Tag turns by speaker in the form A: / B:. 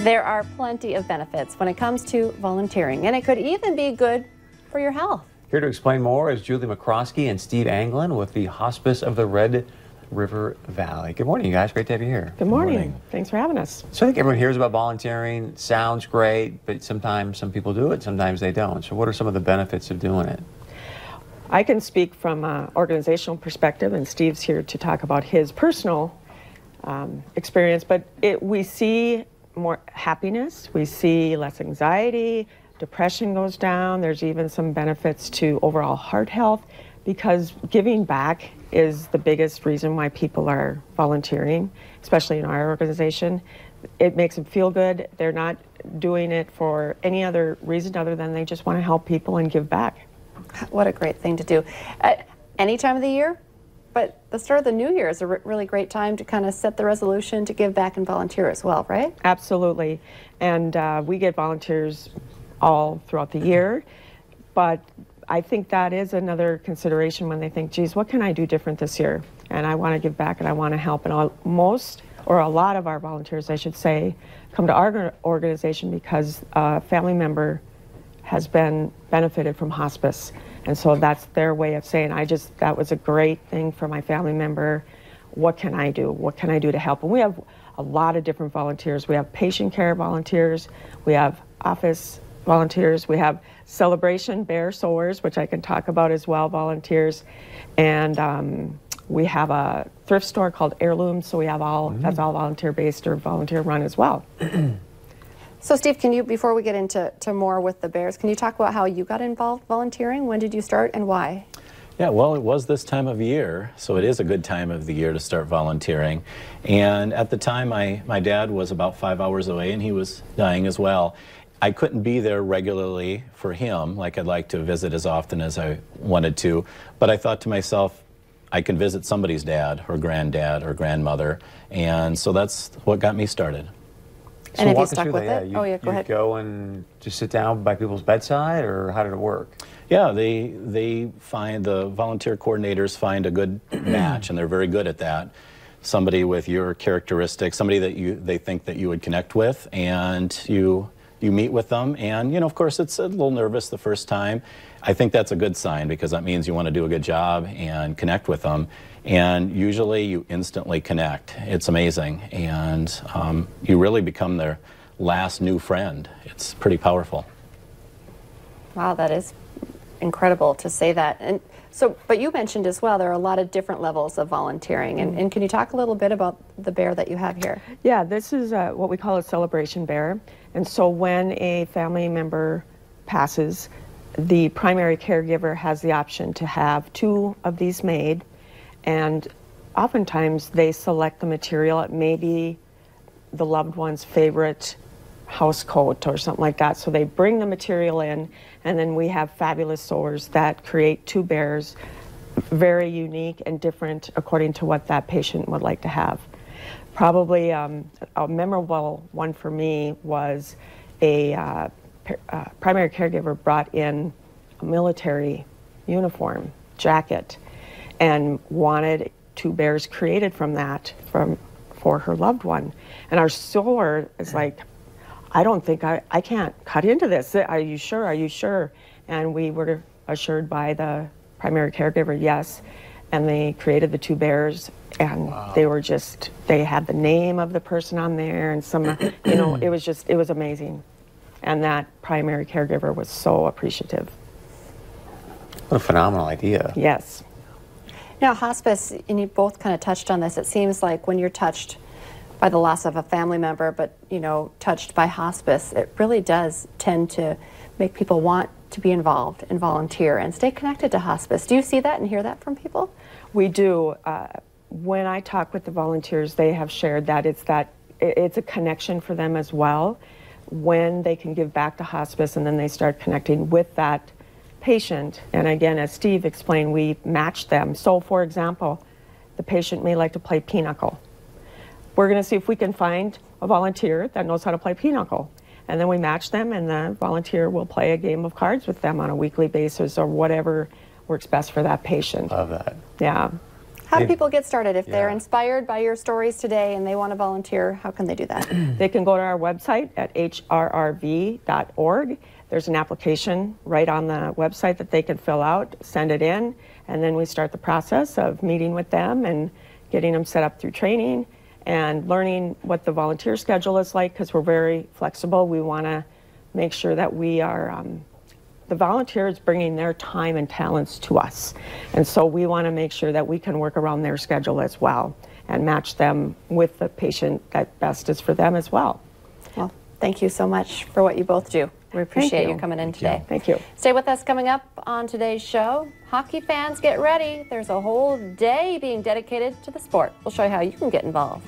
A: There are plenty of benefits when it comes to volunteering, and it could even be good for your health.
B: Here to explain more is Julie McCroskey and Steve Anglin with the Hospice of the Red River Valley. Good morning, you guys. Great to have you here.
C: Good morning. Thanks for having us.
B: So I think everyone hears about volunteering. Sounds great, but sometimes some people do it, sometimes they don't. So what are some of the benefits of doing it?
C: I can speak from an organizational perspective, and Steve's here to talk about his personal experience, but we see more happiness, we see less anxiety, depression goes down, there's even some benefits to overall heart health, because giving back is the biggest reason why people are volunteering, especially in our organization. It makes them feel good. They're not doing it for any other reason other than they just want to help people and give back.
A: What a great thing to do. Any time of the year, but the start of the new year is a really great time to kind of set the resolution to give back and volunteer as well, right?
C: Absolutely. And we get volunteers all throughout the year, but I think that is another consideration when they think, geez, what can I do different this year? And I want to give back and I want to help. And a lot of our volunteers, I should say, come to our organization because a family member has been benefited from hospice. And so that's their way of saying, that was a great thing for my family member. What can I do? What can I do to help? And we have a lot of different volunteers. We have patient care volunteers. We have office volunteers. We have celebration bear sowers, which I can talk about as well, volunteers. And we have a thrift store called Heirlooms. So we have that's all volunteer-based or volunteer-run as well.
A: So Steve, can you, before we get into more with the Bears, can you talk about how you got involved volunteering? When did you start and why?
D: Yeah, well, it was this time of year, so it is a good time of the year to start volunteering. And at the time, my dad was about 5 hours away, and he was dying as well. I couldn't be there regularly for him, like I'd like to visit as often as I wanted to, but I thought to myself, I can visit somebody's dad or granddad or grandmother, and so that's what got me started.
A: And
B: so
A: have you
B: walk us
A: stuck
B: through
A: with
B: that.
A: it?
B: Yeah, you
A: Go ahead.
B: Go and just sit down by people's bedside, or how did it work?
D: Yeah, they find, the volunteer coordinators find a good match, and they're very good at that. Somebody with your characteristics, somebody that they think that you would connect with, and you meet with them, and of course it's a little nervous the first time. I think that's a good sign because that means you want to do a good job and connect with them, and usually you instantly connect. It's amazing, and you really become their last new friend. It's pretty powerful.
A: Wow, that is incredible to say that. And so, but you mentioned as well there are a lot of different levels of volunteering, and can you talk a little bit about the bear that you have here?
C: Yeah, this is what we call a celebration bear. And so when a family member passes, the primary caregiver has the option to have 2 of these made, and oftentimes they select the material. It may be the loved one's favorite house coat or something like that. So they bring the material in, and then we have fabulous sewers that create 2 bears, very unique and different according to what that patient would like to have. Probably a memorable one for me was a primary caregiver brought in a military uniform, jacket, and wanted 2 bears created from that for her loved one. And our sewer is like, I don't think I can't cut into this. Are you sure? Are you sure? And we were assured by the primary caregiver, yes. And they created the 2 bears, and wow. They had the name of the person on there, and some, it was amazing. And that primary caregiver was so appreciative.
B: What a phenomenal idea.
C: Yes.
A: Now, hospice, and you both kind of touched on this, it seems like when you're touched by the loss of a family member, but, touched by hospice, it really does tend to make people want to be involved and volunteer and stay connected to hospice. Do you see that and hear that from people?
C: We do. When I talk with the volunteers, they have shared that it's a connection for them as well. When they can give back to hospice and then they start connecting with that patient. And again, as Steve explained, we match them. So for example, the patient may like to play pinochle. We're going to see if we can find a volunteer that knows how to play pinochle. And then we match them, and the volunteer will play a game of cards with them on a weekly basis or whatever works best for that patient.
B: Love that.
C: Yeah.
A: How do people get started? If they're inspired by your stories today and they want to volunteer, how can they do that?
C: They can go to our website at hrrv.org. There's an application right on the website that they can fill out, send it in, and then we start the process of meeting with them and getting them set up through training and learning what the volunteer schedule is like, because we're very flexible. We want to make sure that we are the volunteers bringing their time and talents to us. And so we want to make sure that we can work around their schedule as well and match them with the patient that best is for them as well.
A: Well, thank you so much for what you both do. We appreciate you coming in today.
C: Thank you.
A: Stay with us. Coming up on today's show, hockey fans, get ready. There's a whole day being dedicated to the sport. We'll show you how you can get involved.